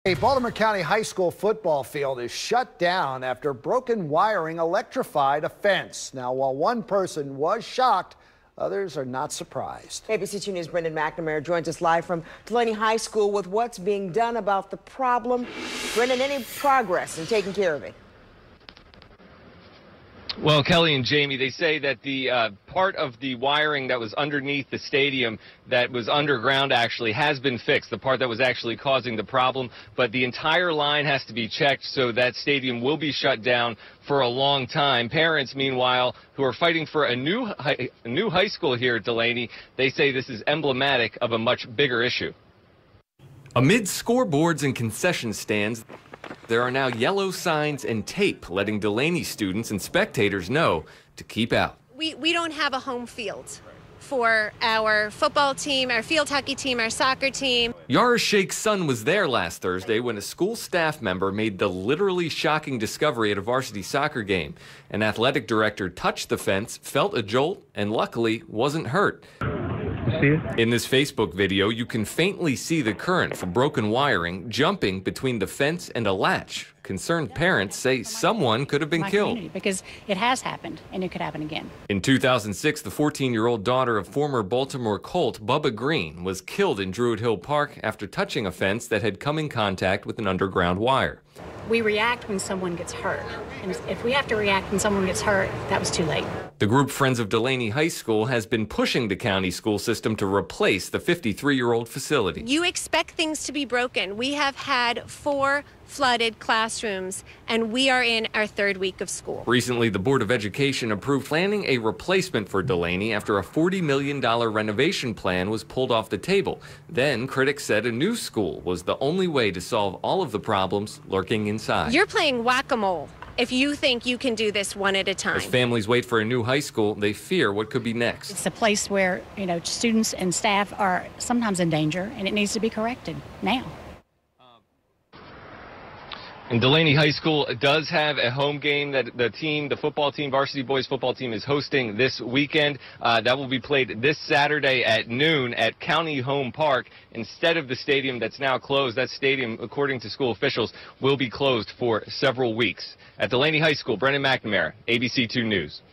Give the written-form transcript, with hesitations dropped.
A Baltimore County High School football field is shut down after broken wiring electrified a fence. Now, while one person was shocked, others are not surprised. ABC 2 News' Brendan McNamara joins us live from Dulaney High School with what's being done about the problem. Brendan, any progress in taking care of it? Well, Kelly and Jamie, they say that the part of the wiring that was underneath the stadium that was underground actually has been fixed, the part that was actually causing the problem. But the entire line has to be checked, so that stadium will be shut down for a long time. Parents, meanwhile, who are fighting for a new high school here at Dulaney, they say this is emblematic of a much bigger issue. Amid scoreboards and concession stands, there are now yellow signs and tape letting Dulaney students and spectators know to keep out. We don't have a home field for our football team, our field hockey team, our soccer team. Yara Sheikh's son was there last Thursday when a school staff member made the literally shocking discovery at a varsity soccer game. An athletic director touched the fence, felt a jolt, and luckily wasn't hurt. In this Facebook video, you can faintly see the current from broken wiring jumping between the fence and a latch. Concerned parents say someone could have been killed. Because it has happened, and it could happen again. In 2006, the 14-year-old daughter of former Baltimore Colt Bubba Green was killed in Druid Hill Park after touching a fence that had come in contact with an underground wire. We react when someone gets hurt. And if we have to react when someone gets hurt, that was too late. The group Friends of Dulaney High School has been pushing the county school system to replace the 53-year-old facility. You expect things to be broken. We have had 4 flooded classrooms, and we are in our 3rd week of school. Recently, the Board of Education approved planning a replacement for Dulaney after a $40 million renovation plan was pulled off the table. Then, critics said a new school was the only way to solve all of the problems lurking inside. You're playing whack-a-mole if you think you can do this one at a time. As families wait for a new high school, they fear what could be next. It's a place where, students and staff are sometimes in danger, and it needs to be corrected now. And Dulaney High School does have a home game that the football team, varsity boys football team, is hosting this weekend. That will be played this Saturday at noon at County Home Park instead of the stadium that's now closed. That stadium, according to school officials, will be closed for several weeks. At Dulaney High School, Brendan McNamara, ABC 2 News.